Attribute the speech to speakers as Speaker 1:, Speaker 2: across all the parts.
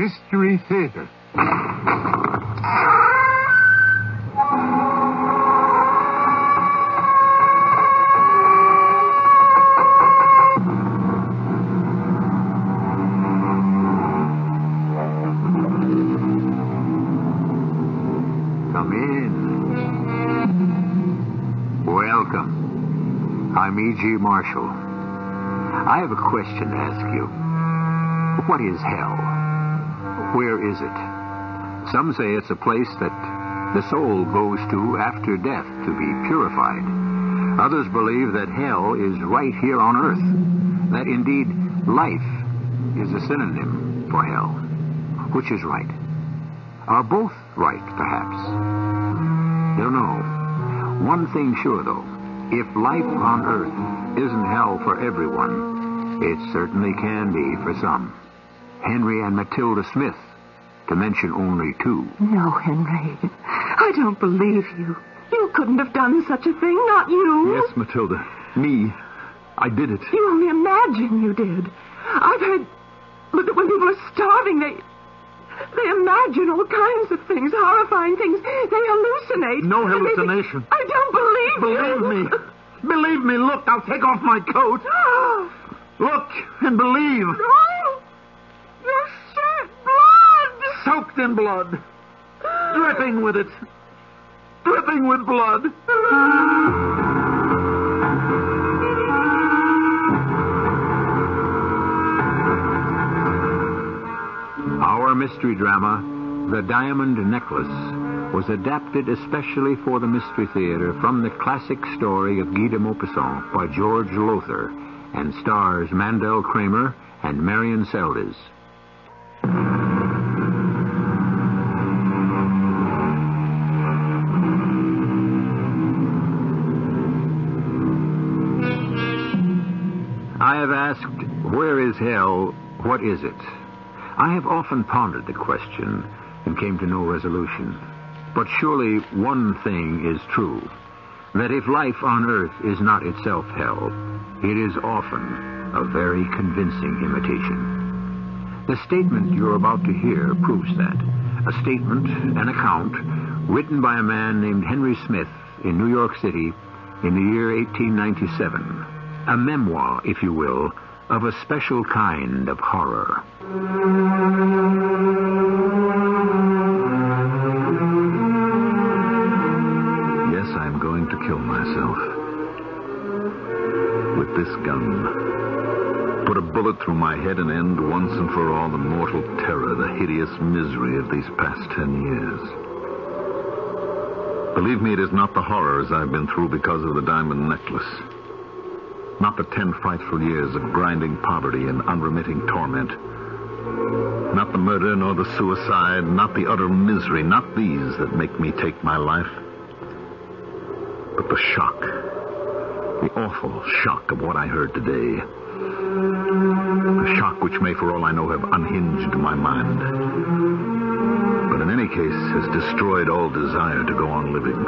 Speaker 1: Mystery Theater.
Speaker 2: Come in. Welcome. I'm E.G. Marshall. I have a question to ask you. What is hell? Where is it? Some say it's a place that the soul goes to after death to be purified. Others believe that hell is right here on earth. That indeed life is a synonym for hell. Which is right? Are both right, perhaps? Don't know. One thing sure, though. If life on earth isn't hell for everyone, it certainly can be for some. Henry and Matilda Smith, to mention only two.
Speaker 3: No, Henry. I don't believe you. You couldn't have done such a thing, not you.
Speaker 4: Yes, Matilda. Me. I did it.
Speaker 3: You only imagine you did. I've heard that when people are starving, they imagine all kinds of things, horrifying things. They hallucinate.
Speaker 4: No hallucination.
Speaker 3: I don't believe you.
Speaker 4: Believe me. Believe me. Look, I'll take off my coat. Look and believe.
Speaker 3: No. You're shed blood.
Speaker 4: Soaked in blood. Dripping with it. Dripping with blood.
Speaker 2: Our mystery drama, The Diamond Necklace, was adapted especially for the Mystery Theater from the classic story of Guy de Maupassant by George Lothar and stars Mandel Kramer and Marion Seldes. I have asked, where is hell? What is it? I have often pondered the question and came to no resolution. But surely one thing is true, that if life on earth is not itself hell, it is often a very convincing imitation. The statement you're about to hear proves that. A statement, an account, written by a man named Henry Smith in New York City in the year 1897. A memoir, if you will, of a special kind of horror.
Speaker 4: Yes, I'm going to kill myself. With this gun. Put a bullet through my head and end once and for all the mortal terror, the hideous misery of these past 10 years. Believe me, it is not the horrors I've been through because of the diamond necklace. Not the 10 frightful years of grinding poverty and unremitting torment. Not the murder nor the suicide, not the utter misery, not these that make me take my life. But the shock, the awful shock of what I heard today. A shock which may, for all I know, have unhinged my mind. But in any case, has destroyed all desire to go on living.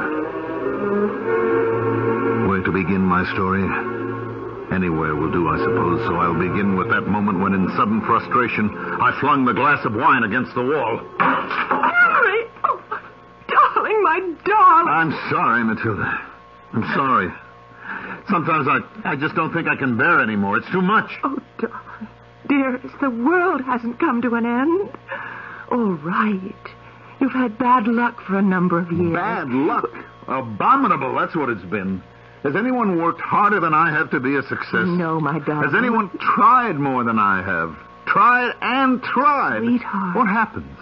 Speaker 4: Where to begin my story? Anywhere will do, I suppose, so I'll begin with that moment when, in sudden frustration, I flung the glass of wine against the wall.
Speaker 3: Henry! Oh, darling, my darling.
Speaker 4: I'm sorry, Matilda. I'm sorry. Sometimes I just don't think I can bear anymore. It's too much.
Speaker 3: Oh, darling. Dearest, the world hasn't come to an end. All right. You've had bad luck for a number of years.
Speaker 4: Bad luck? Abominable, that's what it's been. Has anyone worked harder than I have to be a success?
Speaker 3: No, my darling.
Speaker 4: Has anyone tried more than I have? Tried and tried.
Speaker 3: Sweetheart.
Speaker 4: What happens?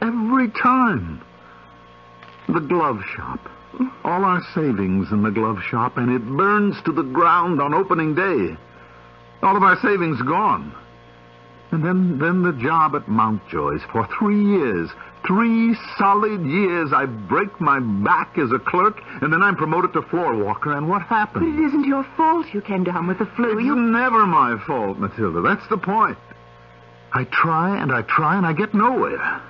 Speaker 4: Every time. The glove shop. All our savings in the glove shop, and it burns to the ground on opening day. All of our savings gone. And then the job at Mountjoy's for 3 years. 3 solid years. I break my back as a clerk, and then I'm promoted to floor walker, and what happens?
Speaker 3: But it isn't your fault you came down with the flu.
Speaker 4: It's never my fault, Matilda. That's the point. I try, and I get nowhere.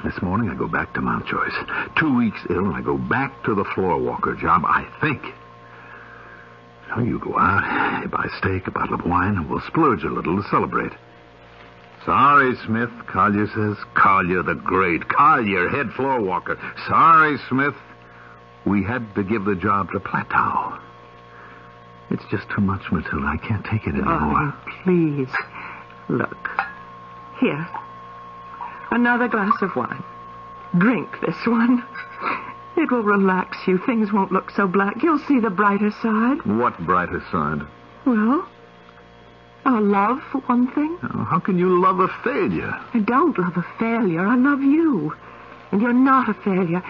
Speaker 4: This morning I go back to Mountjoy's. 2 weeks ill, and I go back to the floor walker job, I think. So you go out, you buy steak, a bottle of wine, and we'll splurge a little to celebrate. Sorry, Smith, Collier says. Collier the Great. Collier, head floor walker. Sorry, Smith. We had to give the job to Plateau. It's just too much, Matilda. I can't take it anymore.
Speaker 3: Oh, please. Look. Here. Another glass of wine. Drink this one. It will relax you. Things won't look so black. You'll see the brighter side.
Speaker 4: What brighter side?
Speaker 3: Well, our love, for one thing.
Speaker 4: Oh, how can you love a failure?
Speaker 3: I don't love a failure. I love you. And you're not a failure.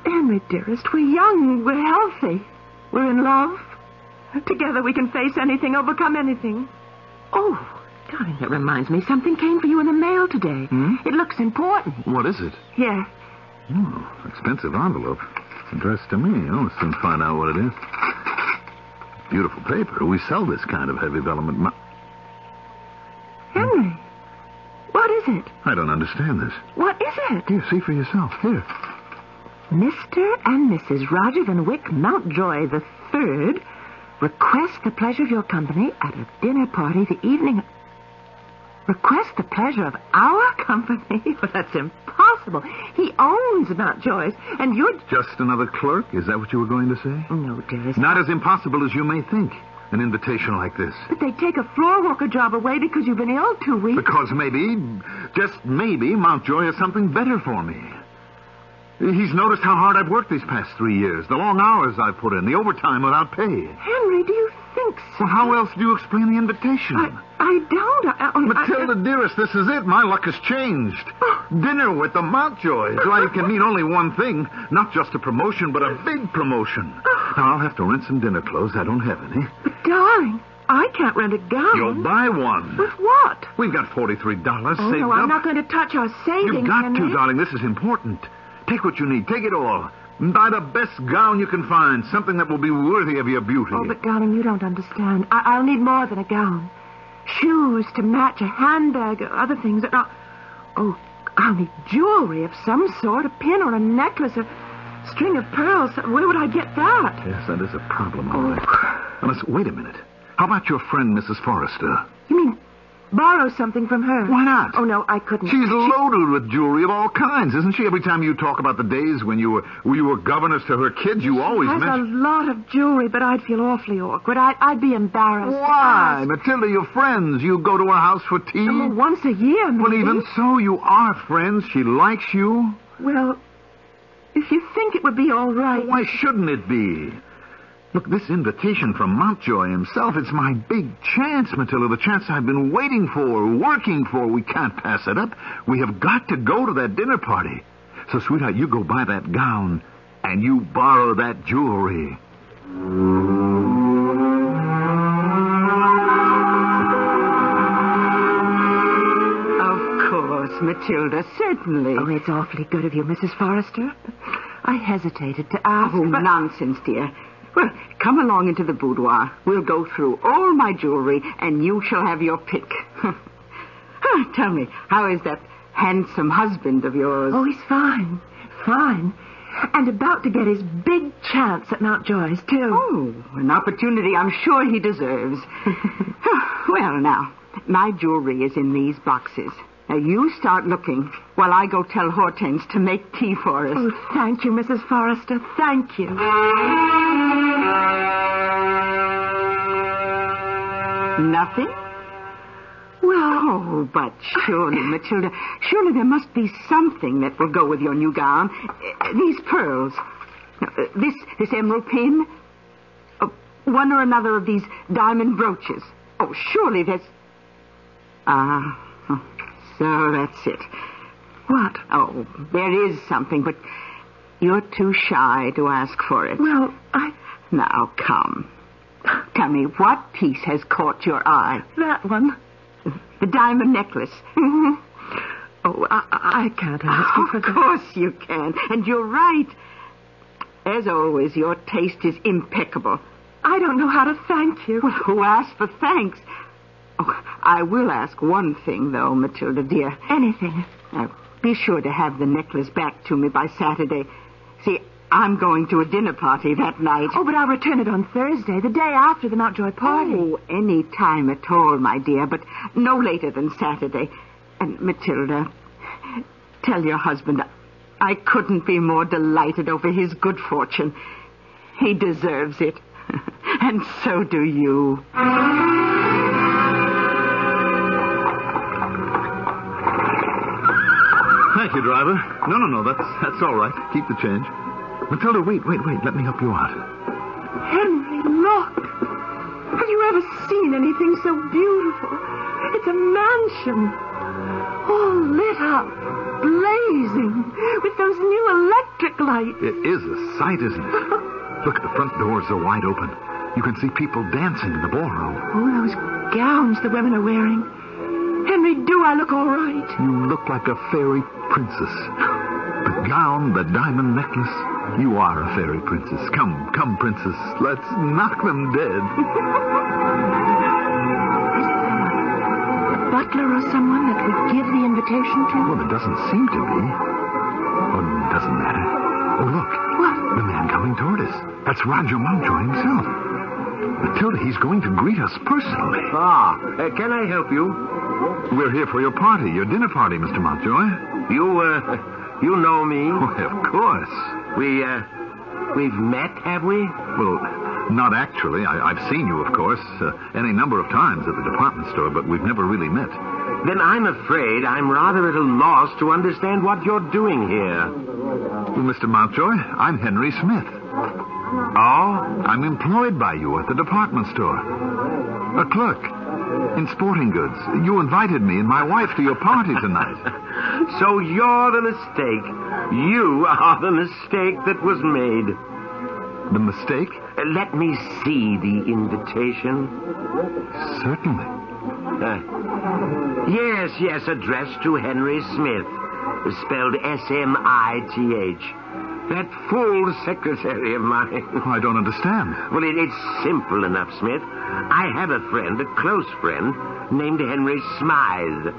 Speaker 3: Henry, dearest, we're young. We're healthy. We're in love. Together we can face anything, overcome anything. Oh, darling, that reminds me. Something came for you in the mail today. It looks important.
Speaker 4: What is it?
Speaker 3: Here.
Speaker 4: Oh, expensive envelope. Addressed to me. I'll soon find out what it is. Beautiful paper. We sell this kind of heavy vellum at
Speaker 3: Henry, what is it?
Speaker 4: I don't understand this.
Speaker 3: What is it?
Speaker 4: Here, see for yourself. Here.
Speaker 3: Mr. and Mrs. Roger Van Wyck Mountjoy III request the pleasure of your company at a dinner party the evening... Request the pleasure of our company? Well, that's impossible. He owns Mountjoy's, and you're...
Speaker 4: Just another clerk? Is that what you were going to say?
Speaker 3: No, dearest.
Speaker 4: Not as impossible as you may think. An invitation like this.
Speaker 3: But they take a floor walker job away because you've been ill 2 weeks.
Speaker 4: Because maybe, just maybe, Mountjoy has something better for me. He's noticed how hard I've worked these past 3 years, the long hours I've put in, the overtime without pay.
Speaker 3: Henry, do you think so?
Speaker 4: Well, how else do you explain the invitation?
Speaker 3: I don't.
Speaker 4: Matilda, dearest, this is it. My luck has changed. Dinner with the Mountjoys. Why, it can mean only one thing. Not just a promotion, but a big promotion. Now, I'll have to rent some dinner clothes. I don't have any.
Speaker 3: But, darling, I can't rent a gown.
Speaker 4: You'll buy one.
Speaker 3: With what?
Speaker 4: We've got $43
Speaker 3: oh,
Speaker 4: saved
Speaker 3: no,
Speaker 4: up.
Speaker 3: I'm not going to touch our savings,
Speaker 4: You've got
Speaker 3: Henry.
Speaker 4: to, darling. This is important. Take what you need. Take it all. Buy the best gown you can find. Something that will be worthy of your beauty.
Speaker 3: Oh, but, darling, you don't understand. I'll need more than a gown. Shoes to match, a handbag, or other things. Oh, I'll need jewelry of some sort. A pin or a necklace, a string of pearls. Where would I get that?
Speaker 4: Yes, that is a problem, all right. Now, listen, wait a minute. How about your friend, Mrs. Forrester?
Speaker 3: You mean borrow something from her?
Speaker 4: Why not?
Speaker 3: Oh, no, I couldn't.
Speaker 4: She's loaded with jewelry of all kinds, isn't she? Every time you talk about the days when you were governess to her kids, you always
Speaker 3: She has
Speaker 4: mention...
Speaker 3: a lot of jewelry, but I'd feel awfully awkward. I'd be embarrassed.
Speaker 4: Why? Matilda, you're friends. You go to her house for tea.
Speaker 3: Oh, once a year, maybe.
Speaker 4: Well, even so, you are friends. She likes you.
Speaker 3: Well, if you think it would be all right...
Speaker 4: Why shouldn't it be? Look, this invitation from Mountjoy himself, it's my big chance, Matilda, the chance I've been waiting for, working for. We can't pass it up. We have got to go to that dinner party. So, sweetheart, you go buy that gown, and you borrow that jewelry.
Speaker 1: Of course, Matilda, certainly.
Speaker 3: Oh, it's awfully good of you, Mrs. Forrester. I hesitated to ask.
Speaker 1: Oh,
Speaker 3: but...
Speaker 1: nonsense, dear. Well, come along into the boudoir. We'll go through all my jewelry, and you shall have your pick. Tell me, how is that handsome husband of yours?
Speaker 3: Oh, he's fine. Fine. And about to get his big chance at Mountjoy's, too.
Speaker 1: Oh, an opportunity I'm sure he deserves. Well, now, my jewelry is in these boxes. Now, you start looking while I go tell Hortense to make tea for us.
Speaker 3: Oh, thank you, Mrs. Forrester. Thank you.
Speaker 1: Nothing? Well, oh, but surely, Matilda, surely there must be something that will go with your new gown. These pearls. This emerald pin. One or another of these diamond brooches. Oh, surely there's... So that's it.
Speaker 3: What?
Speaker 1: Oh, there is something, but you're too shy to ask for it.
Speaker 3: Well,
Speaker 1: Now, come. Tell me, what piece has caught your eye?
Speaker 3: That one.
Speaker 1: The diamond necklace.
Speaker 3: Mm-hmm. Oh, I can't ask you for that.
Speaker 1: Of course you can, and you're right. As always, your taste is impeccable.
Speaker 3: I don't know how to thank you.
Speaker 1: Well, who asked for thanks? Oh, I will ask one thing, though, Matilda, dear.
Speaker 3: Anything.
Speaker 1: Now, be sure to have the necklace back to me by Saturday. See, I'm going to a dinner party that night.
Speaker 3: Oh, but I'll return it on Thursday, the day after the Mountjoy party.
Speaker 1: Oh, any time at all, my dear, but no later than Saturday. And Matilda, tell your husband I couldn't be more delighted over his good fortune. He deserves it. And so do you.
Speaker 4: Thank you, driver. No, that's all right. Keep the change. Matilda, wait. Let me help you out.
Speaker 3: Henry, look. Have you ever seen anything so beautiful? It's a mansion. All lit up, blazing, with those new electric lights.
Speaker 4: It is a sight, isn't it? Look, the front doors are wide open. You can see people dancing in the ballroom.
Speaker 3: Oh, those gowns the women are wearing. Henry, do I look all right?
Speaker 4: You look like a fairy princess. The gown, the diamond necklace. You are a fairy princess. Come, princess. Let's knock them dead.
Speaker 3: Butler or someone that would give the invitation to?
Speaker 4: Well, it doesn't seem to be. Well, it doesn't matter. Oh, look.
Speaker 3: What?
Speaker 4: The man coming toward us. That's Roger Mountjoy himself. Matilda, he's going to greet us personally.
Speaker 5: Can I help you?
Speaker 4: We're here for your party, your dinner party, Mr. Mountjoy.
Speaker 5: You know me?
Speaker 4: Why, of course.
Speaker 5: We've met, have we?
Speaker 4: Well, not actually. I've seen you, of course, any number of times at the department store, but we've never really met.
Speaker 5: Then I'm afraid I'm rather at a loss to understand what you're doing here.
Speaker 4: Well, Mr. Mountjoy, I'm Henry Smith.
Speaker 5: Oh?
Speaker 4: I'm employed by you at the department store. A clerk in sporting goods. You invited me and my wife to your party tonight.
Speaker 5: So you're the mistake. You are the mistake that was made.
Speaker 4: The mistake?
Speaker 5: Let me see the invitation.
Speaker 4: Certainly.
Speaker 5: Yes, addressed to Henry Smith. Spelled S-M-I-T-H. That fool secretary of mine.
Speaker 4: I don't understand.
Speaker 5: Well, it's simple enough, Smith. I have a friend, a close friend, named Henry Smythe.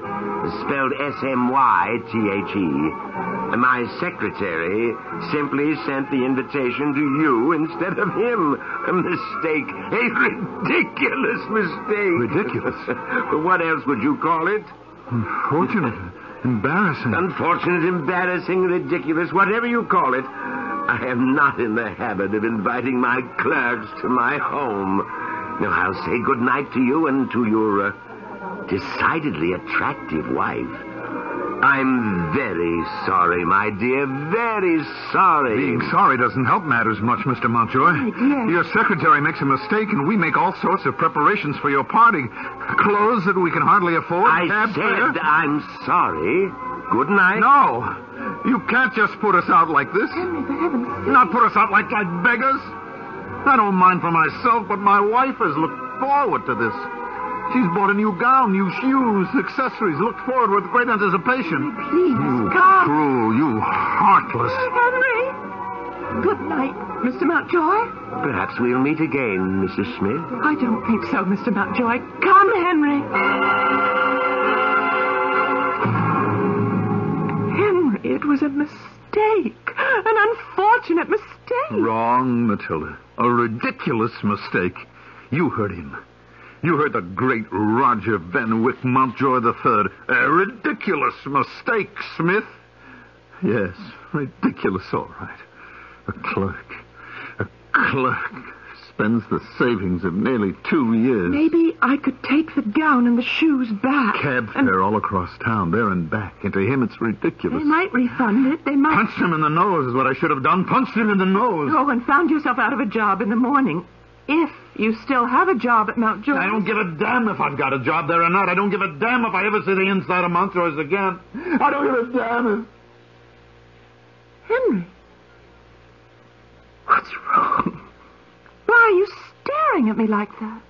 Speaker 5: Spelled S-M-Y-T-H-E. My secretary simply sent the invitation to you instead of him. A mistake. A ridiculous mistake.
Speaker 4: Ridiculous?
Speaker 5: What else would you call it?
Speaker 4: Unfortunate. Embarrassing.
Speaker 5: Unfortunate, embarrassing, ridiculous, whatever you call it. I am not in the habit of inviting my clerks to my home. Now, I'll say good night to you and to your decidedly attractive wife. I'm very sorry, my dear, very sorry.
Speaker 4: Being sorry doesn't help matters much, Mr. Mountjoy.
Speaker 3: My dear.
Speaker 4: Your secretary makes a mistake, and we make all sorts of preparations for your party. Clothes that we can hardly afford.
Speaker 5: I said I'm sorry. Good night.
Speaker 4: No. You can't just put us out like this.
Speaker 3: Henry, for heaven's sake.
Speaker 4: Not put us out like beggars. I don't mind for myself, but my wife has looked forward to this. She's bought a new gown, new shoes, accessories, looked forward with great anticipation.
Speaker 3: Please,
Speaker 4: You
Speaker 3: come.
Speaker 4: cruel, you heartless.
Speaker 3: Henry! Good night, Mr. Mountjoy.
Speaker 5: Perhaps we'll meet again, Mrs. Smith.
Speaker 3: I don't think so, Mr. Mountjoy. Come, Henry. Henry, it was a mistake. An unfortunate mistake.
Speaker 4: Wrong, Matilda. A ridiculous mistake. You heard him. You heard the great Roger Benwick Mountjoy III. A ridiculous mistake, Smith. Yes, ridiculous, all right. A clerk spends the savings of nearly 2 years.
Speaker 3: Maybe I could take the gown and the shoes back.
Speaker 4: Cab fare all across town, there and back. And to him, it's ridiculous.
Speaker 3: They might refund it. They might...
Speaker 4: Punched him in the nose is what I should have done. Punched him in the nose.
Speaker 3: Oh, and found yourself out of a job in the morning. If you still have a job at Mountjoy.
Speaker 4: I don't give a damn if I've got a job there or not. I don't give a damn if I ever see the inside of Mountjoy's again. I don't give a damn if...
Speaker 3: Henry. What's wrong? Why are you staring at me like that?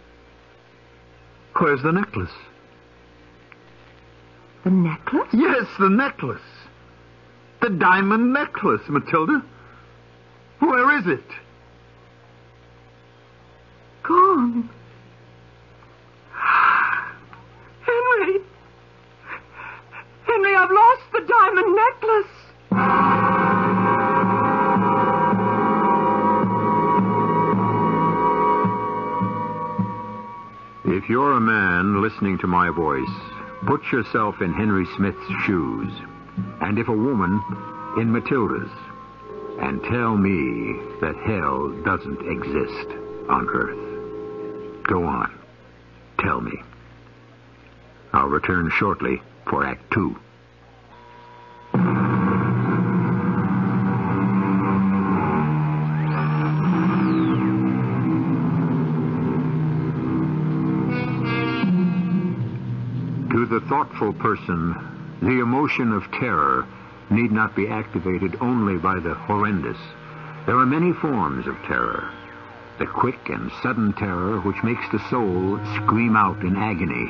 Speaker 4: Where's the necklace?
Speaker 3: The necklace?
Speaker 4: Yes, the necklace. The diamond necklace, Matilda. Where is it?
Speaker 3: Gone. Henry! Henry, I've lost the diamond necklace!
Speaker 2: If you're a man listening to my voice, Put yourself in Henry Smith's shoes, and if a woman, in Matilda's, and tell me that hell doesn't exist on Earth. Go on. Tell me. I'll return shortly for Act 2. To the thoughtful person, the emotion of terror need not be activated only by the horrendous. There are many forms of terror. The quick and sudden terror which makes the soul scream out in agony.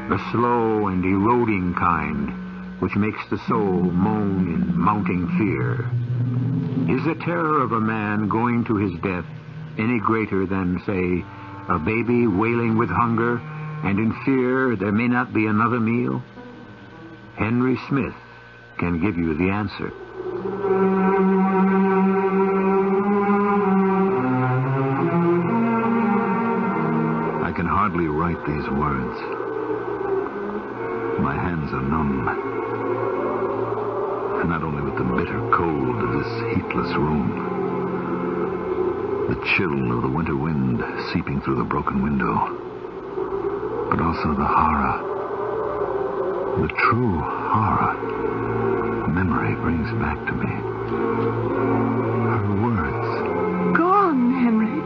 Speaker 2: The slow and eroding kind which makes the soul moan in mounting fear. Is the terror of a man going to his death any greater than, say, a baby wailing with hunger and in fear there may not be another meal? Henry Smith can give you the answer.
Speaker 4: I can hardly write these words. My hands are numb. Not only with the bitter cold of this heatless room, the chill of the winter wind seeping through the broken window, but also the horror, the true horror memory brings back to me. Her words.
Speaker 3: Gone, Henry.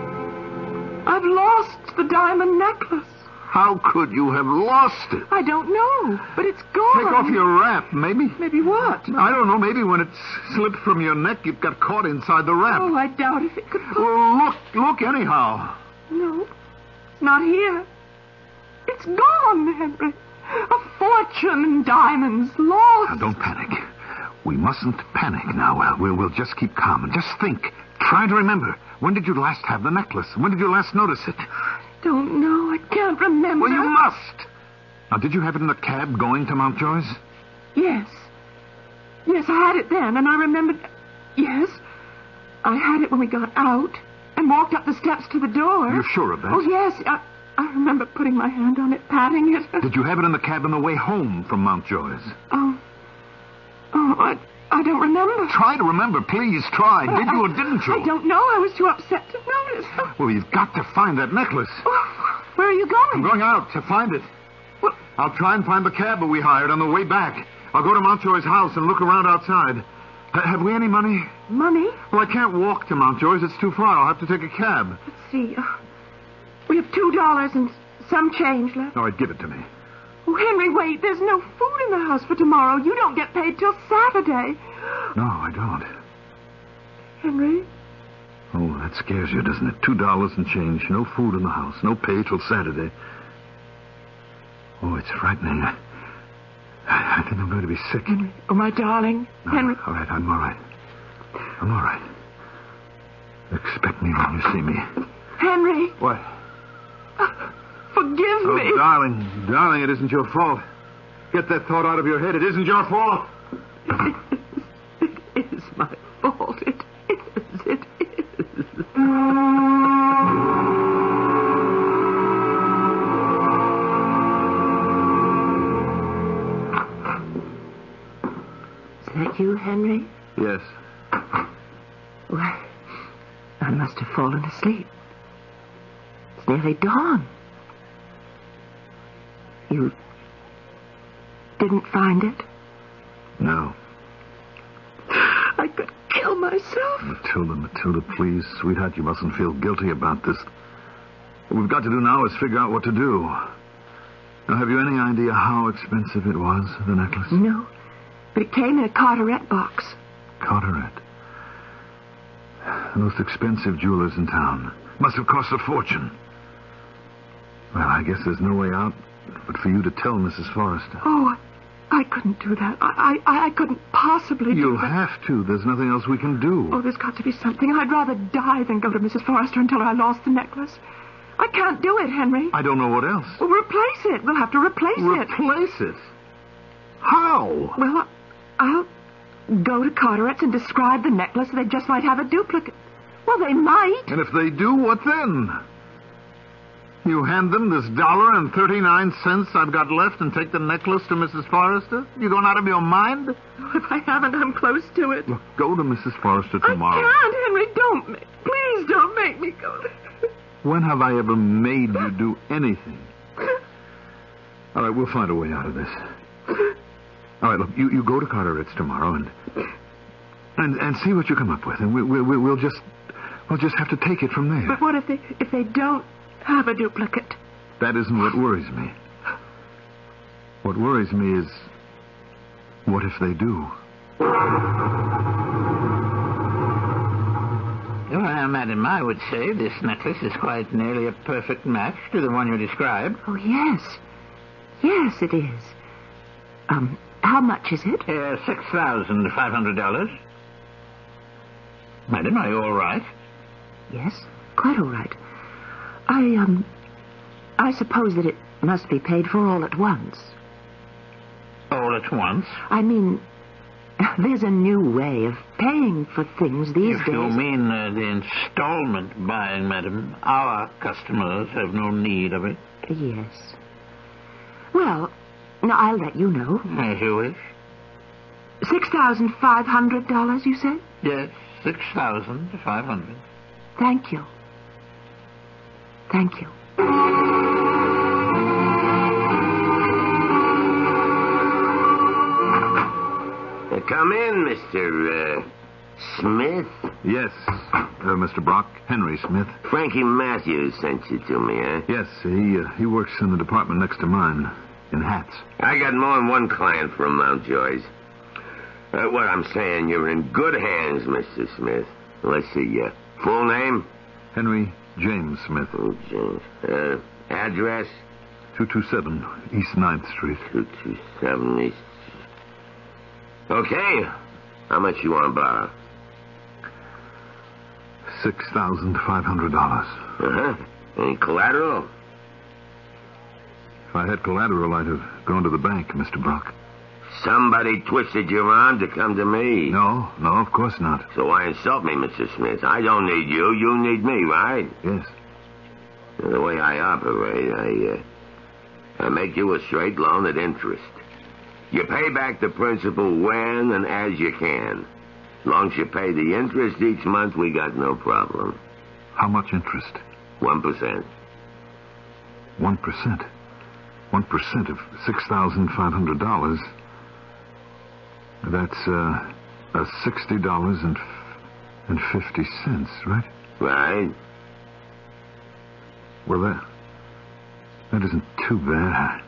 Speaker 3: I've lost the diamond necklace.
Speaker 4: How could you have lost it?
Speaker 3: I don't know, but it's gone.
Speaker 4: Take off your wrap, maybe.
Speaker 3: Maybe what?
Speaker 4: I don't know. Maybe when it slipped from your neck, it got caught inside the wrap.
Speaker 3: Oh, I doubt if it could...
Speaker 4: Well, look anyhow.
Speaker 3: No, it's not here. It's gone, Henry. A fortune in diamonds lost.
Speaker 4: Now, don't panic. We mustn't panic now. We'll just keep calm and just think. Try to remember. When did you last have the necklace? When did you last notice it?
Speaker 3: Don't know. I can't remember.
Speaker 4: Well, you must. Now, did you have it in the cab going to Mountjoy's?
Speaker 3: Yes. Yes, I had it then, and I remembered... Yes. I had it when we got out and walked up the steps to the door.
Speaker 4: You're sure of that?
Speaker 3: Oh, yes. I remember putting my hand on it, patting it.
Speaker 4: Did you have it in the cab on the way home from Mountjoy's?
Speaker 3: I don't remember.
Speaker 4: Try to remember, please. Try. Did you or didn't you?
Speaker 3: I don't know. I was too upset to notice.
Speaker 4: Well, you've got to find that necklace.
Speaker 3: Oh, where are you going?
Speaker 4: I'm going out to find it.
Speaker 3: Well,
Speaker 4: I'll try and find the cab that we hired on the way back. I'll go to Mountjoy's house and look around outside. Have we any money?
Speaker 3: Money?
Speaker 4: Well, I can't walk to Mountjoy's. It's too far. I'll have to take a cab.
Speaker 3: Let's see. We have $2 and some change left.
Speaker 4: All right, give it to me.
Speaker 3: Oh, Henry, wait. There's no food in the house for tomorrow. You don't get paid till Saturday.
Speaker 4: No, I don't.
Speaker 3: Henry?
Speaker 4: Oh, that scares you, doesn't it? $2 and change. No food in the house. No pay till Saturday. Oh, it's frightening. I think I'm going to be sick.
Speaker 3: Henry. Oh, my darling.
Speaker 4: No,
Speaker 3: Henry.
Speaker 4: All right, I'm all right. I'm all right. Expect me when you see me.
Speaker 3: Henry.
Speaker 4: What?
Speaker 3: Forgive me.
Speaker 4: Oh, darling, it isn't your fault. Get that thought out of your head. It isn't your fault.
Speaker 3: It is my fault. It is. Is that you, Henry?
Speaker 4: Yes.
Speaker 3: Well, I must have fallen asleep. It's nearly dawn. You didn't find it?
Speaker 4: No.
Speaker 3: I could kill myself.
Speaker 4: Matilda, please. Sweetheart, you mustn't feel guilty about this. What we've got to do now is figure out what to do. Now, have you any idea how expensive it was, the necklace?
Speaker 3: No, but it came in a Carteret box.
Speaker 4: Carteret? The most expensive jewelers in town. Must have cost a fortune. Well, I guess there's no way out but for you to tell Mrs. Forrester.
Speaker 3: Oh, I couldn't do that. I couldn't possibly do
Speaker 4: You'll
Speaker 3: that.
Speaker 4: have to. There's nothing else we can do.
Speaker 3: Oh, there's got to be something. I'd rather die than go to Mrs. Forrester and tell her I lost the necklace. I can't do it, Henry.
Speaker 4: I don't know what else.
Speaker 3: Well, replace it. We'll have to replace it.
Speaker 4: Replace it? How?
Speaker 3: Well, I'll go to Carteret's and describe the necklace. They just might have a duplicate. Well, they might.
Speaker 4: And if they do, what then? You hand them this $1.39 I've got left and take the necklace to Mrs. Forrester? You going out of your mind?
Speaker 3: If I haven't, I'm close to it.
Speaker 4: Look, go to Mrs. Forrester tomorrow.
Speaker 3: I can't, Henry. Please don't make me go there.
Speaker 4: When have I ever made you do anything? All right, we'll find a way out of this. All right, look, you go to Carteret's tomorrow and see what you come up with, and we'll just have to take it from there.
Speaker 3: But what if they don't have a duplicate?
Speaker 4: That isn't what worries me. What worries me is, what if they do?
Speaker 2: Well, madam, I would say this necklace is quite nearly a perfect match to the one you described.
Speaker 3: Oh, yes. Yes, it is. How much is it?
Speaker 2: $6,500. Madam, are you all right?
Speaker 3: Yes, quite all right. I suppose that it must be paid for all at once.
Speaker 2: All at once?
Speaker 3: I mean, there's a new way of paying for things these days.
Speaker 2: If you mean the installment buying, madam, our customers have no need of it.
Speaker 3: Yes. Well, now I'll let you know.
Speaker 2: As you wish.
Speaker 3: $6,500, you said?
Speaker 2: Yes, $6,500.
Speaker 3: Thank you. Thank you.
Speaker 5: Come in, Mr. Smith.
Speaker 4: Yes, Mr. Brock. Henry Smith.
Speaker 5: Frankie Matthews sent you to me, eh?
Speaker 4: Yes, he works in the department next to mine, in hats.
Speaker 5: I got more than one client from Mountjoy's. What I'm saying, you're in good hands, Mr. Smith. Let's see, your full name?
Speaker 4: Henry James Smith.
Speaker 5: Oh, James. Address?
Speaker 4: 227 East 9th Street.
Speaker 5: 227 East. Okay. How much you want to borrow?
Speaker 4: $6,500.
Speaker 5: Uh-huh. Any collateral?
Speaker 4: If I had collateral, I'd have gone to the bank, Mr. Brock.
Speaker 5: Somebody twisted your arm to come to me.
Speaker 4: No, of course not.
Speaker 5: So why insult me, Mr. Smith? I don't need you. You need me, right?
Speaker 4: Yes.
Speaker 5: The way I operate, I make you a straight loan at interest. You pay back the principal when and as you can. As long as you pay the interest each month, we got no problem.
Speaker 4: How much interest?
Speaker 5: 1%.
Speaker 4: 1%? 1% of $6,500. That's $60.50, right?
Speaker 5: Right.
Speaker 4: Well, that isn't too bad.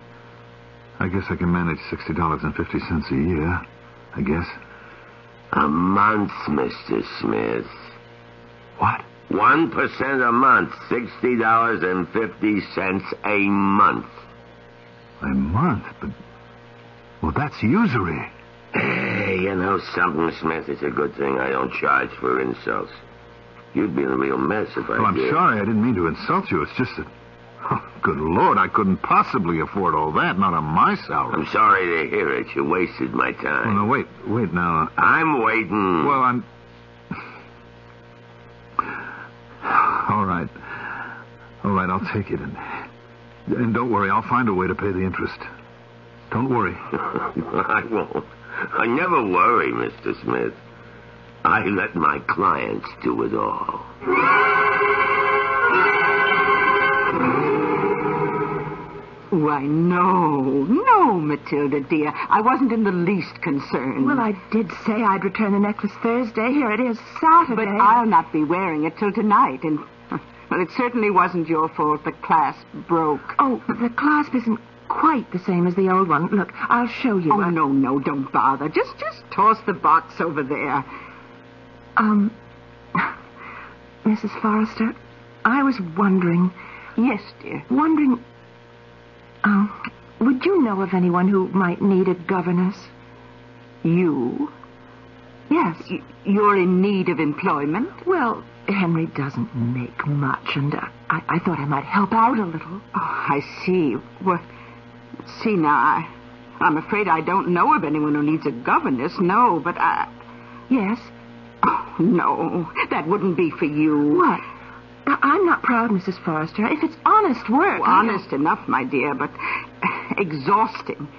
Speaker 4: I guess I can manage $60.50 a year, I guess.
Speaker 5: A month, Mr. Smith.
Speaker 4: What?
Speaker 5: 1% a month, $60.50 a month.
Speaker 4: A month? But, well, that's usury.
Speaker 5: Hey, you know something, Smith? It's a good thing I don't charge for insults. You'd be in a real mess if I did.
Speaker 4: I'm sorry. I didn't mean to insult you. It's just that... Oh, good Lord, I couldn't possibly afford all that, not on my salary.
Speaker 5: I'm sorry to hear it. You wasted my time.
Speaker 4: Well, no, wait now.
Speaker 5: I'm waiting.
Speaker 4: Well, I'm... All right, I'll take it. And don't worry, I'll find a way to pay the interest. Don't worry.
Speaker 5: I won't. I never worry, Mr. Smith. I let my clients do it all.
Speaker 1: Why, no, Matilda, dear. I wasn't in the least concerned.
Speaker 3: Well, I did say I'd return the necklace Thursday. Here it is, Saturday.
Speaker 1: But I'll not be wearing it till tonight, and... Well, it certainly wasn't your fault the clasp broke.
Speaker 3: Oh, the clasp isn't quite the same as the old one. Look, I'll show you.
Speaker 1: Oh, no, don't bother. Just toss the box over there.
Speaker 3: Mrs. Forrester, I was wondering...
Speaker 1: Yes, dear.
Speaker 3: Would you know of anyone who might need a governess?
Speaker 1: You?
Speaker 3: Yes.
Speaker 1: You're in need of employment?
Speaker 3: Well, Henry doesn't make much, and I thought I might help out a little.
Speaker 1: Oh, I see. Well, see now, I'm afraid I don't know of anyone who needs a governess, no, but
Speaker 3: Yes?
Speaker 1: Oh, no, that wouldn't be for you.
Speaker 3: What? I'm not proud, Mrs. Forrester. If it's honest work...
Speaker 1: Honest enough, my dear, but exhausting.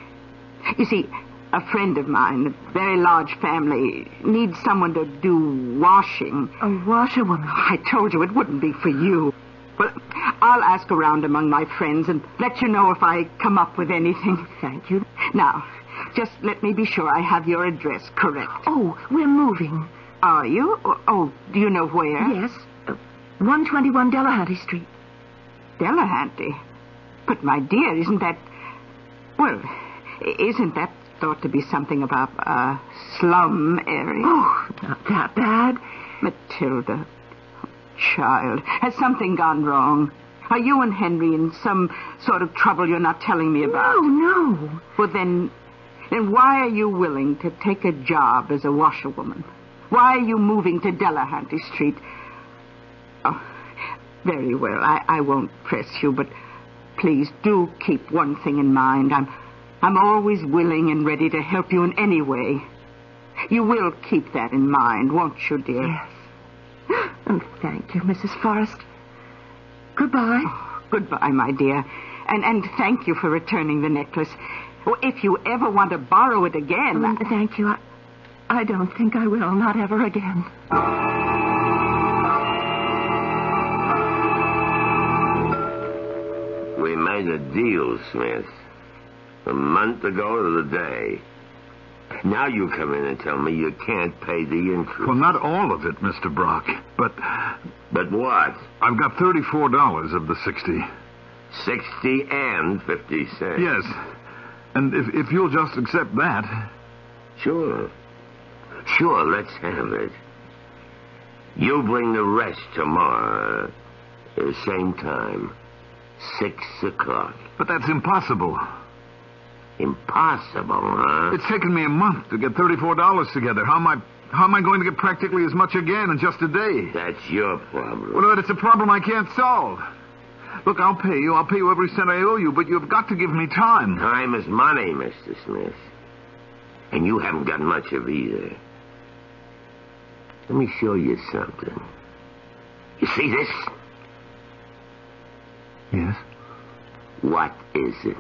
Speaker 1: You see, a friend of mine, a very large family, needs someone to do washing.
Speaker 3: A washerwoman?
Speaker 1: I told you it wouldn't be for you. Well, I'll ask around among my friends and let you know if I come up with anything.
Speaker 3: Thank you.
Speaker 1: Now, just let me be sure I have your address correct.
Speaker 3: Oh, we're moving.
Speaker 1: Are you? Oh, do you know where?
Speaker 3: Yes. 121 Delahanty Street.
Speaker 1: Delahanty? But, my dear, isn't that thought to be something of a slum area?
Speaker 3: Oh, not that bad.
Speaker 1: Matilda, child, has something gone wrong? Are you and Henry in some sort of trouble you're not telling me about?
Speaker 3: No.
Speaker 1: Well, then why are you willing to take a job as a washerwoman? Why are you moving to Delahanty Street? Oh, very well. I won't press you, but please do keep one thing in mind. I'm always willing and ready to help you in any way. You will keep that in mind, won't you, dear?
Speaker 3: Yes. And thank you, Mrs. Forrest. Goodbye.
Speaker 1: Oh, goodbye, my dear. And thank you for returning the necklace. Oh, if you ever want to borrow it again...
Speaker 3: Thank you. I don't think I will. Not ever again.
Speaker 5: We made a deal, Smith. A month ago to the day. Now you come in and tell me you can't pay the interest.
Speaker 4: Well, not all of it, Mr. Brock, but...
Speaker 5: But what?
Speaker 4: I've got $34 of the 60.
Speaker 5: 60 and 50 cents.
Speaker 4: Yes. And if you'll just accept that...
Speaker 5: Sure. Sure, let's have it. You bring the rest tomorrow. Same time. 6 o'clock.
Speaker 4: But that's impossible.
Speaker 5: Impossible, huh?
Speaker 4: It's taken me a month to get $34 together. How am I going to get practically as much again in just a day?
Speaker 5: That's your problem.
Speaker 4: Well, but it's a problem I can't solve. Look, I'll pay you. I'll pay you every cent I owe you, but you've got to give me time.
Speaker 5: Time is money, Mr. Smith. And you haven't got much of either. Let me show you something. You see this?
Speaker 4: Yes?
Speaker 5: What is it?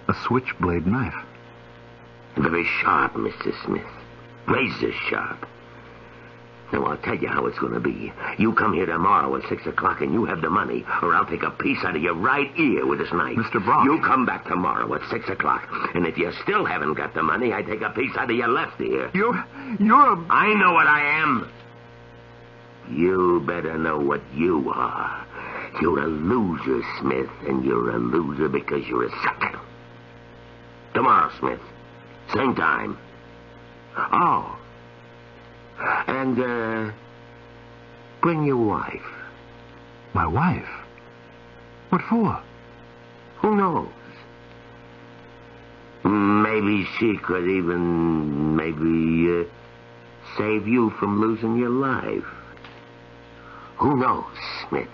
Speaker 4: A switchblade knife.
Speaker 5: Very sharp, Mr. Smith. Razor sharp. Now, I'll tell you how it's going to be. You come here tomorrow at 6 o'clock and you have the money, or I'll take a piece out of your right ear with this knife.
Speaker 4: Mr. Brock.
Speaker 5: You come back tomorrow at 6 o'clock, and if you still haven't got the money, I take a piece out of your left ear.
Speaker 4: You're a...
Speaker 5: I know what I am. You better know what you are. You're a loser, Smith, and you're a loser because you're a sucker. Tomorrow, Smith. Same time. Oh. And, bring your wife.
Speaker 4: My wife? What for?
Speaker 5: Who knows? Maybe she could even, save you from losing your life. Who knows, Smith?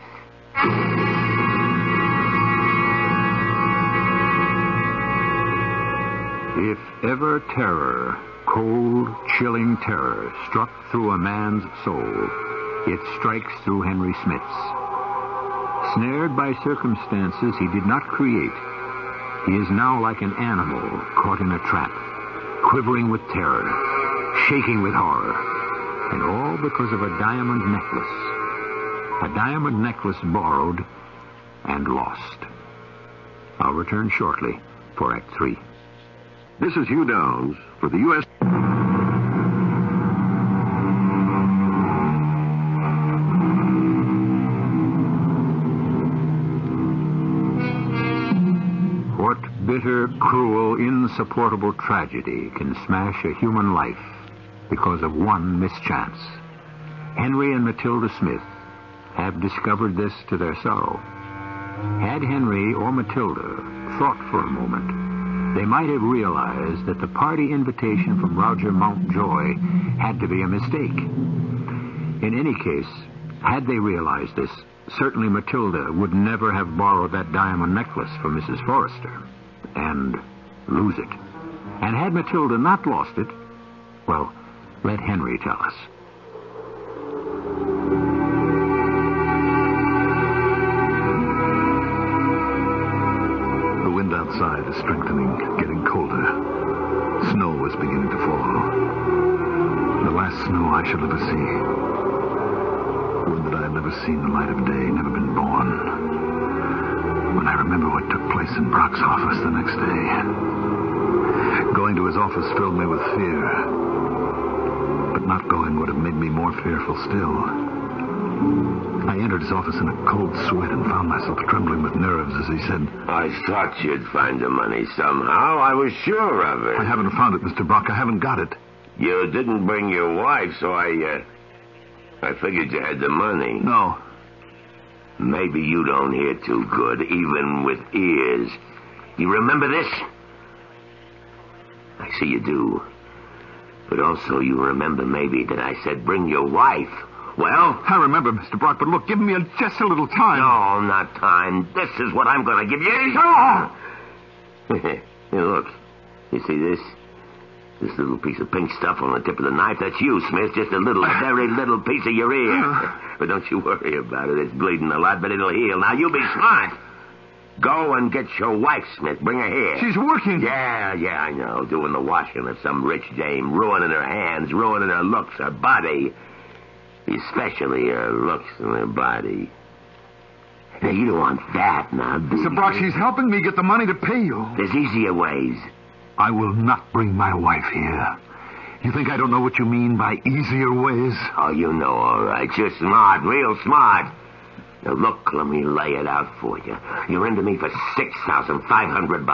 Speaker 2: If ever terror, cold, chilling terror, struck through a man's soul, it strikes through Henry Smith's. Snared by circumstances he did not create, he is now like an animal caught in a trap, quivering with terror, shaking with horror, and all because of a diamond necklace. A diamond necklace borrowed and lost. I'll return shortly for Act 3.
Speaker 6: This is Hugh Downs for the U.S.
Speaker 2: What bitter, cruel, insupportable tragedy can smash a human life because of one mischance? Henry and Matilda Smith have discovered this to their sorrow. Had Henry or Matilda thought for a moment, they might have realized that the party invitation from Roger Mountjoy had to be a mistake. In any case, had they realized this, certainly Matilda would never have borrowed that diamond necklace from Mrs. Forrester and lose it. And had Matilda not lost it, well, let Henry tell us.
Speaker 4: is strengthening, getting colder. Snow was beginning to fall. The last snow I shall ever see. One that I have never seen the light of day, never been born. When I remember what took place in Brock's office the next day. Going to his office filled me with fear. But not going would have made me more fearful still. I entered his office in a cold sweat and found myself trembling with nerves as he said,
Speaker 5: I thought you'd find the money somehow. I was sure of it.
Speaker 4: I haven't found it, Mr. Brock. I haven't got it.
Speaker 5: You didn't bring your wife, so I figured you had the money.
Speaker 4: No.
Speaker 5: Maybe you don't hear too good, even with ears. You remember this? I see you do. But also you remember maybe that I said bring your wife. Well?
Speaker 4: I remember, Mr. Brock, but look, give me just a little time.
Speaker 5: No, not time. This is what I'm going to give you.
Speaker 4: No!
Speaker 5: Hey, look. You see this? This little piece of pink stuff on the tip of the knife, that's you, Smith. Just a little, very little piece of your ear. But don't you worry about it. It's bleeding a lot, but it'll heal. Now, you be smart. Go and get your wife, Smith. Bring her here.
Speaker 4: She's working.
Speaker 5: Yeah, I know. Doing the washing of some rich dame. Ruining her hands, ruining her looks, her body. Especially her looks and her body. Now, you don't want that now, do
Speaker 4: Mr. Brock, she's helping me get the money to pay you.
Speaker 5: There's easier ways.
Speaker 4: I will not bring my wife here. You think I don't know what you mean by easier ways?
Speaker 5: Oh, you know, all right. You're smart, real smart. Now, look, let me lay it out for you. You're into me for $6,500.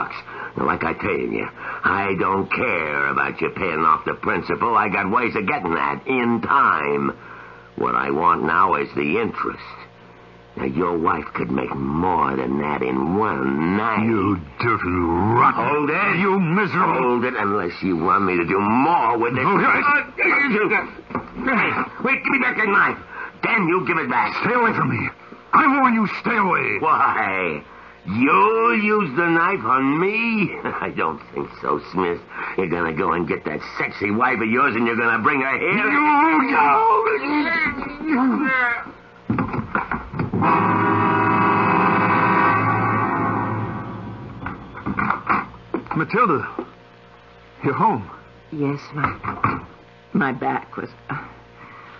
Speaker 5: Now, like I tell you, I don't care about you paying off the principal. I got ways of getting that in time. What I want now is the interest. Now, your wife could make more than that in one night.
Speaker 4: You dirty rotten.
Speaker 5: Hold it.
Speaker 4: You miserable.
Speaker 5: Hold it unless you want me to do more with this. Wait, give me back that knife. Then you give it back.
Speaker 4: Stay away from me. I warn you, stay away.
Speaker 5: Why? You'll use the knife on me? I don't think so, Smith. You're going to go and get that sexy wife of yours and you're going to bring her here?
Speaker 4: Matilda, you're home.
Speaker 3: Yes, my back was...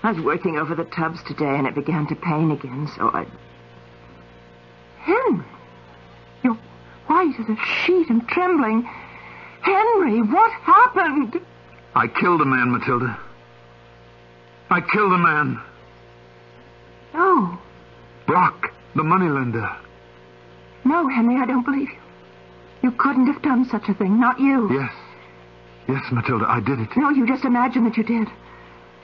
Speaker 3: I was working over the tubs today, and it began to pain again, so I... Henry! You're white as a sheet and trembling. Henry, what happened?
Speaker 4: I killed a man, Matilda. I killed a man.
Speaker 3: No.
Speaker 4: Brock, the moneylender.
Speaker 3: No, Henry, I don't believe you. You couldn't have done such a thing, not you.
Speaker 4: Yes. Yes, Matilda, I did it.
Speaker 3: No, you just imagine that you did.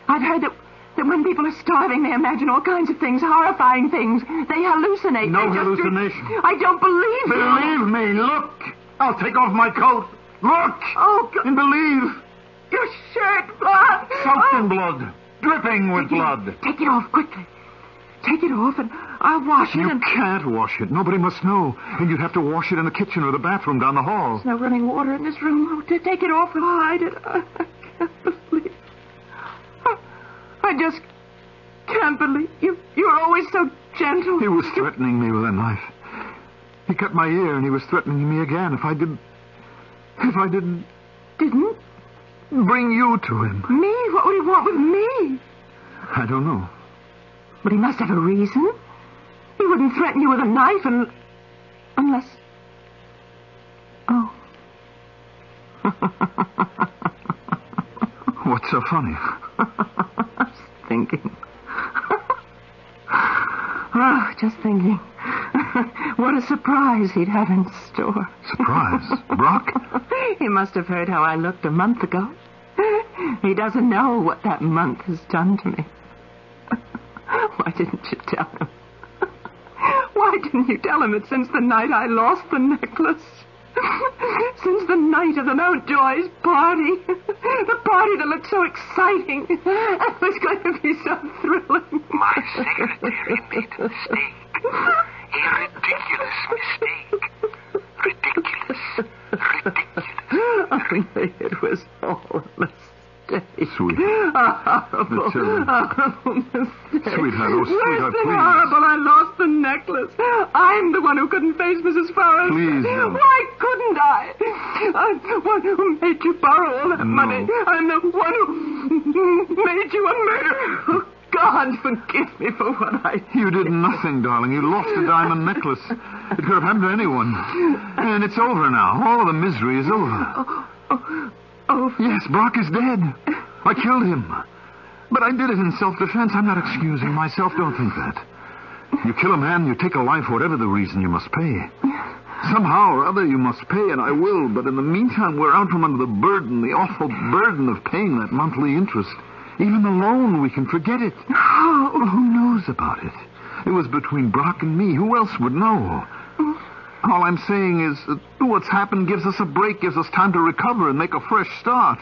Speaker 3: I've heard that when people are starving, they imagine all kinds of things, horrifying things. They hallucinate.
Speaker 4: No hallucination.
Speaker 3: I don't believe you.
Speaker 4: Believe me, look. I'll take off my coat. Look.
Speaker 3: Oh, God.
Speaker 4: And believe.
Speaker 3: Your shirt, blood.
Speaker 4: Soaked in blood. Dripping with blood.
Speaker 3: Take it off, quickly. Take it off, and I'll wash it.
Speaker 4: You can't wash it. Nobody must know. And you'd have to wash it in the kitchen or the bathroom down the hall.
Speaker 3: There's no running water in this room. Oh, take it off and hide it. I can't believe... I just can't believe you. You're always so gentle.
Speaker 4: He was threatening me with a knife. He cut my ear, and he was threatening me again if I didn't...
Speaker 3: Didn't?
Speaker 4: Bring you to him.
Speaker 3: Me? What would he want with me?
Speaker 4: I don't know.
Speaker 3: But he must have a reason. He wouldn't threaten you with a knife unless... Oh.
Speaker 4: What's so funny?
Speaker 3: Thinking. Oh, just thinking. What a surprise he'd have in store.
Speaker 4: Surprise? Brock?
Speaker 3: He must have heard how I looked a month ago. He doesn't know what that month has done to me. Why didn't you tell him? Why didn't you tell him that since the night I lost the necklace... Since the night of the Mountjoy's party, the party that looked so exciting, it was going to be so thrilling.
Speaker 7: My secretary made a mistake. A ridiculous mistake. Ridiculous.
Speaker 3: Only it was all a mistake.
Speaker 4: Sweet.
Speaker 3: A horrible mistake.
Speaker 4: Sweetheart, oh, sweetheart,
Speaker 3: Worse
Speaker 4: please.
Speaker 3: than horrible, I lost the necklace. necklace. I'm the one who couldn't face Mrs. Forrest.
Speaker 2: Please, no.
Speaker 3: Why couldn't I? I'm the one who made you borrow all that money. I'm the one who made you a murderer. Oh, God, forgive me for what I did.
Speaker 2: You did nothing, darling. You lost a diamond necklace. It could have happened to anyone. And it's over now. All of the misery is over.
Speaker 3: Oh.
Speaker 2: Yes, Brock is dead. I killed him. But I did it in self-defense. I'm not excusing myself. Don't think that. You kill a man, you take a life, whatever the reason, you must pay. Somehow or other you must pay, and I will. But in the meantime, we're out from under the burden, the awful burden of paying that monthly interest. Even the loan, we can forget it.
Speaker 3: How?
Speaker 2: Well, who knows about it? It was between Brock and me. Who else would know? All I'm saying is that what's happened gives us a break, gives us time to recover and make a fresh start.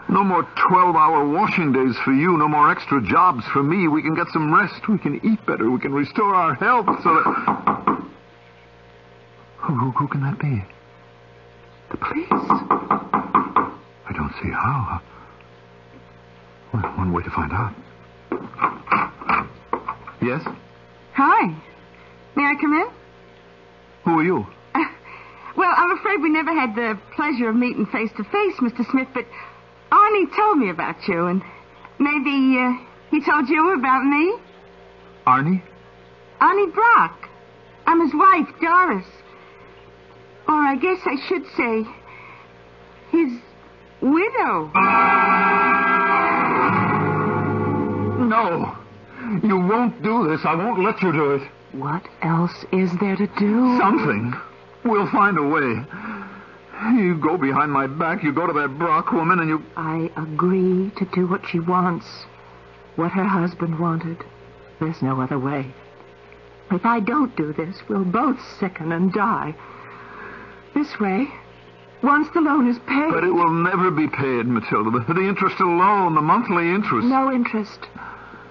Speaker 2: No more 12-hour washing days for you, no more extra jobs for me. We can get some rest, we can eat better, we can restore our health so that... Who can that be?
Speaker 3: The police.
Speaker 2: I don't see how. Well, one way to find out. Yes?
Speaker 1: Hi. May I come in?
Speaker 2: Who are you?
Speaker 1: Well, I'm afraid we never had the pleasure of meeting face to face, Mr. Smith, but Arnie told me about you, and maybe he told you about me?
Speaker 2: Arnie?
Speaker 1: Arnie Brock. I'm his wife, Doris. Or I guess I should say, his widow.
Speaker 2: No. You won't do this. I won't let you do it.
Speaker 3: What else is there to do?
Speaker 2: Something. We'll find a way. You go behind my back, you go to that Brock woman, and you...
Speaker 3: I agree to do what she wants. What her husband wanted. There's no other way. If I don't do this, we'll both sicken and die. This way, once the loan is paid...
Speaker 2: But it will never be paid, Matilda. The interest alone, the monthly interest.
Speaker 3: No interest.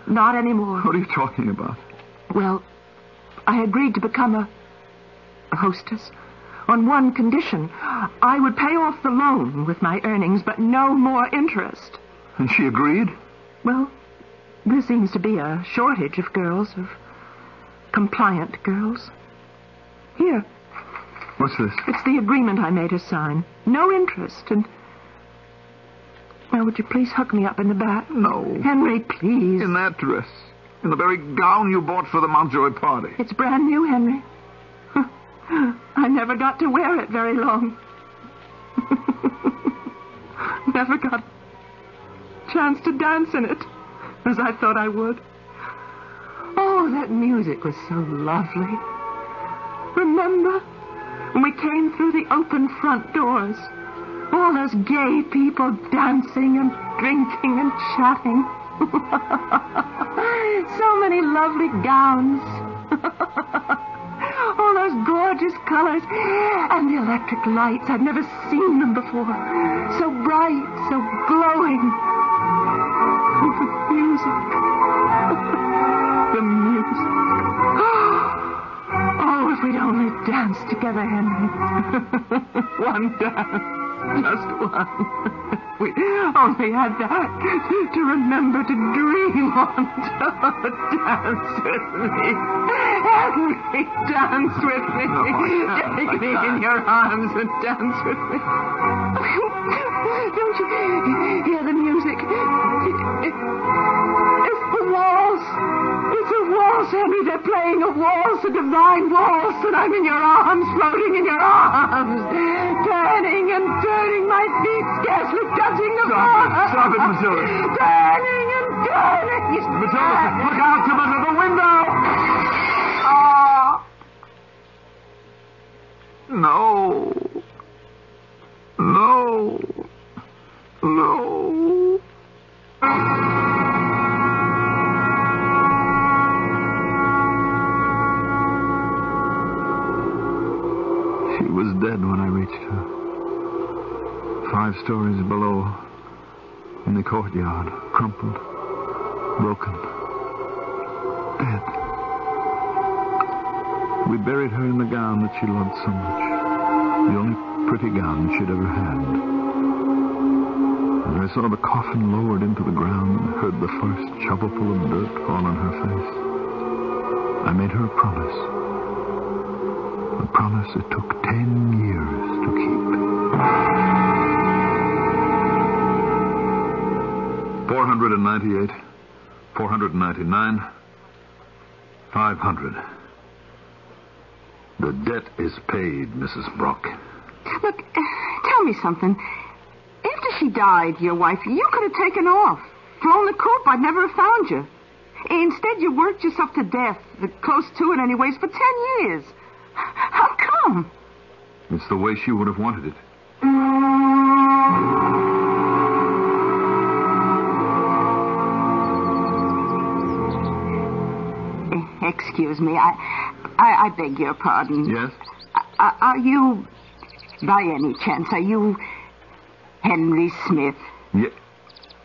Speaker 3: Not anymore.
Speaker 2: What are you talking about?
Speaker 3: Well, I agreed to become a hostess on one condition. I would pay off the loan with my earnings, but no more interest.
Speaker 2: And she agreed?
Speaker 3: Well, there seems to be a shortage of girls, of compliant girls. Here.
Speaker 2: What's this?
Speaker 3: It's the agreement I made her sign. No interest, and... Well, would you please hook me up in the back?
Speaker 2: No.
Speaker 3: Henry, please.
Speaker 2: In that dress. In the very gown you bought for the Mountjoy party.
Speaker 3: It's brand new, Henry. I never got to wear it very long. Never got a chance to dance in it, as I thought I would. Oh, that music was so lovely. Remember, when we came through the open front doors, all those gay people dancing and drinking and chatting. So many lovely gowns. All those gorgeous colors. And the electric lights. I'd never seen them before. So bright, so glowing. And the music. The music. Oh, if we'd only danced together, Henry. One dance. Just one. We only had that to remember to dream on. Dance with me. Henry, dance with me. Take me in your arms and dance with me. Don't you hear the music? It's the waltz. It's a waltz, Henry. They're playing a waltz, a divine waltz, and I'm in your arms, floating in your arms, turning and turning, my feet scarcely touching the floor.
Speaker 2: Stop it, Matilda.
Speaker 3: Turning and turning.
Speaker 2: Matilda, look out from under the window. No. No. No. She was dead when I reached her. 5 stories below, in the courtyard, crumpled, broken, dead. We buried her in the gown that she loved so much, the only pretty gown she'd ever had. And I saw the coffin lowered into the ground and heard the first shovelful of dirt fall on her face. I made her a promise. A promise it took 10 years to keep. 498, 499, 500. The debt is paid, Mrs. Brock.
Speaker 1: Look, tell me something. After she died, your wife, you could have taken off. Flown the coop, I'd never have found you. Instead, you worked yourself to death, close to it anyways, for 10 years. How come?
Speaker 2: It's the way she would have wanted it.
Speaker 1: Excuse me, I beg your pardon.
Speaker 2: Yes?
Speaker 1: Are you, by any chance, are you Henry Smith?
Speaker 2: Yeah.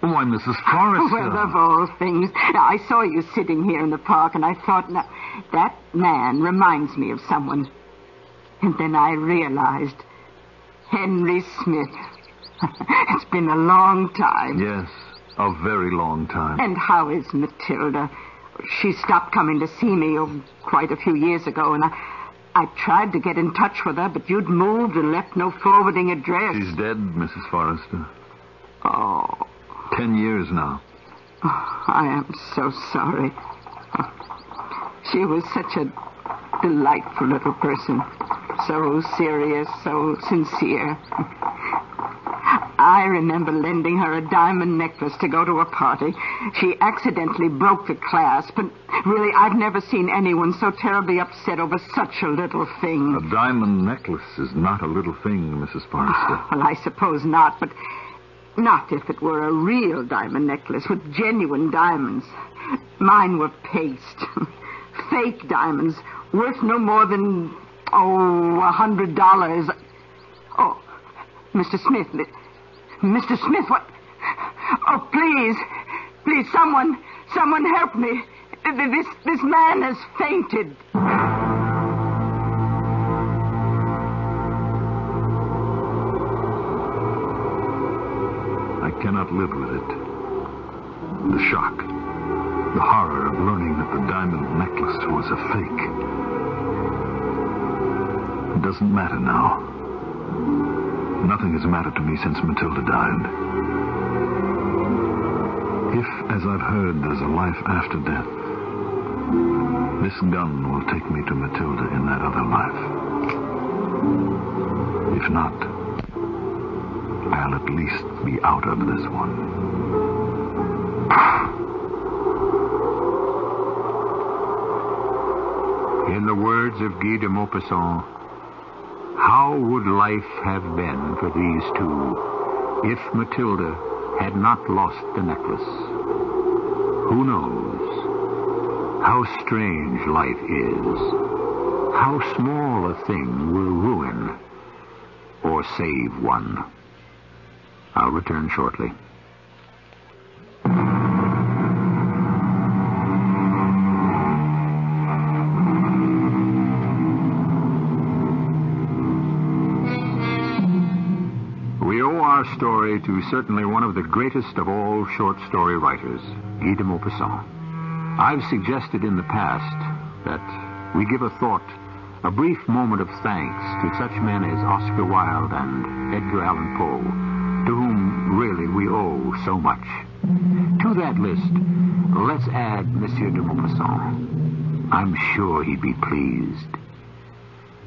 Speaker 2: Why, Mrs. Forrester.
Speaker 1: Well, of all things. Now, I saw you sitting here in the park, and I thought, now, that man reminds me of someone. And then I realized, Henry Smith. It's been a long time.
Speaker 2: Yes, a very long time.
Speaker 1: And how is Matilda? She stopped coming to see me quite a few years ago, and I tried to get in touch with her, but you'd moved and left no forwarding address.
Speaker 2: She's dead, Mrs. Forrester.
Speaker 1: Oh.
Speaker 2: 10 years now.
Speaker 1: Oh, I am so sorry. She was such a delightful little person. So serious, so sincere. I remember lending her a diamond necklace to go to a party. She accidentally broke the clasp, but really, I've never seen anyone so terribly upset over such a little thing.
Speaker 2: A diamond necklace is not a little thing, Mrs. Forrester.
Speaker 1: Well, I suppose not, but not if it were a real diamond necklace with genuine diamonds. Mine were paste. Fake diamonds, worth no more than, $100. Oh, Mr. Smith. Mr. Smith, what? Oh, please, someone help me. This man has fainted.
Speaker 2: I cannot live with it. The shock, the horror of learning that the diamond necklace was a fake. It doesn't matter now. Nothing has mattered to me since Matilda died. If, as I've heard, there's a life after death, this gun will take me to Matilda in that other life. If not, I'll at least be out of this one.
Speaker 6: In the words of Guy de Maupassant, how would life have been for these two if Matilda had not lost the necklace? Who knows? How strange life is. How small a thing will ruin or save one. I'll return shortly. We owe our story to certainly one of the greatest of all short story writers, Guy de Maupassant. I've suggested in the past that we give a thought, a brief moment of thanks to such men as Oscar Wilde and Edgar Allan Poe, to whom really we owe so much. To that list, let's add Monsieur de Maupassant. I'm sure he'd be pleased.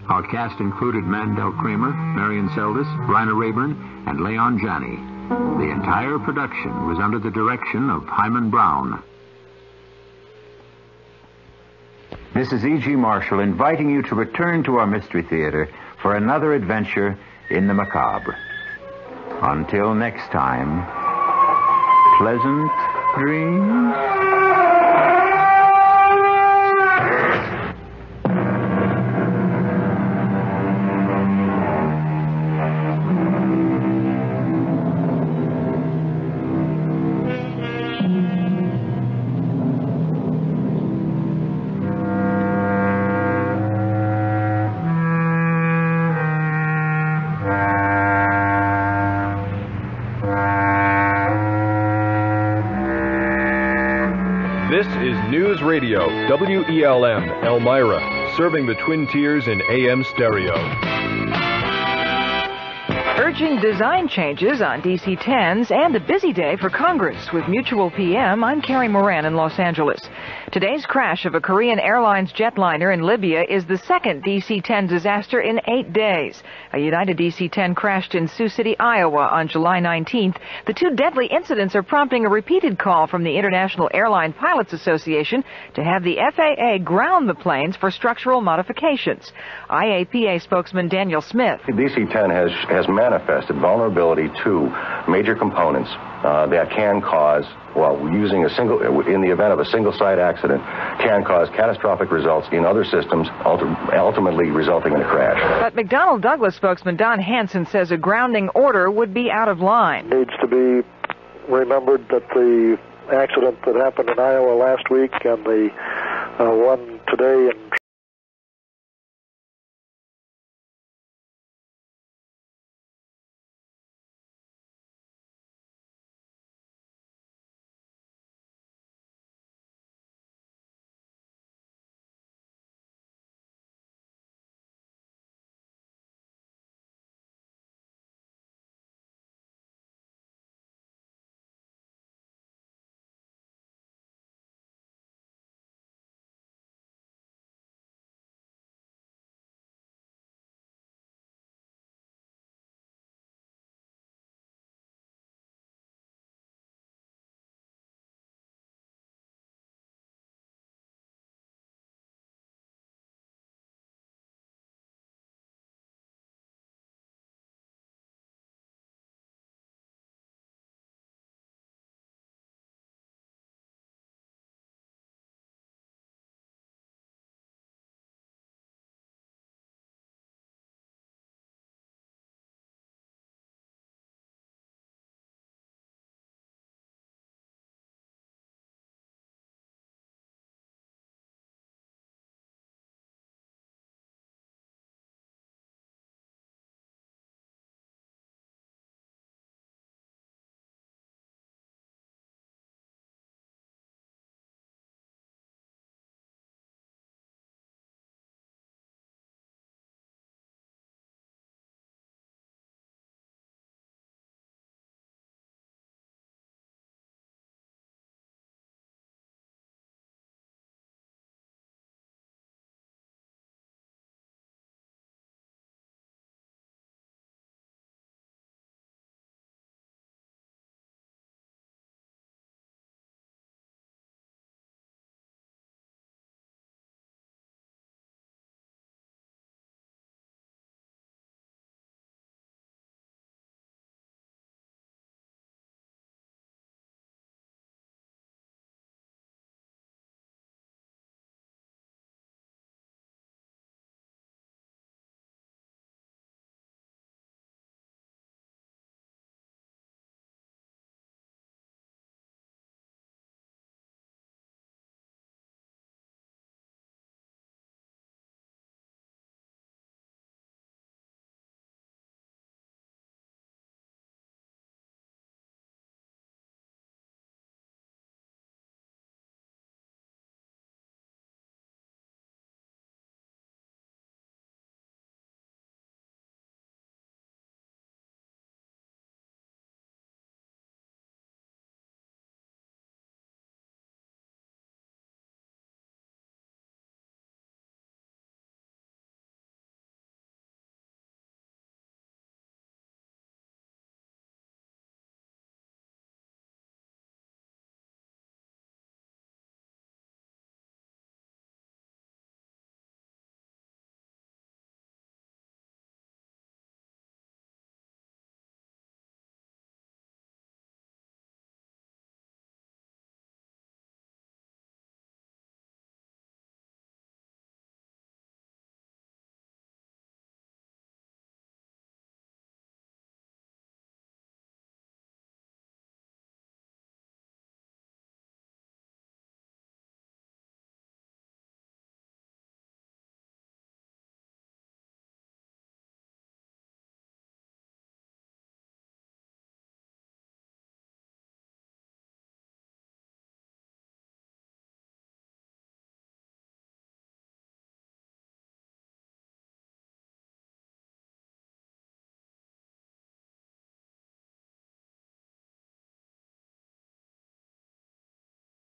Speaker 6: Our cast included Mandel Kramer, Marion Seldes, Rainer Rayburn, and Leon Janney. The entire production was under the direction of Himan Brown.
Speaker 8: This is E.G. Marshall inviting you to return to our Mystery Theater for another adventure in the macabre. Until next time, pleasant dreams.
Speaker 9: Radio, WELM, Elmira, serving the Twin Tiers in AM stereo.
Speaker 10: Urging design changes on DC-10s and a busy day for Congress. With Mutual PM, I'm Carrie Moran in Los Angeles. Today's crash of a Korean Airlines jetliner in Libya is the second DC-10 disaster in 8 days. A United DC-10 crashed in Sioux City, Iowa on July 19th. The two deadly incidents are prompting a repeated call from the International Airline Pilots Association to have the FAA ground the planes for structural modifications. IAPA spokesman Daniel Smith.
Speaker 11: DC-10 has manifested vulnerability to major components that can cause, in the event of a single-site accident, can cause catastrophic results in other systems, ultimately resulting in a crash.
Speaker 10: But McDonnell Douglas spokesman Don Hansen says a grounding order would be out of line.
Speaker 12: It needs to be remembered that the accident that happened in Iowa last week and the one today in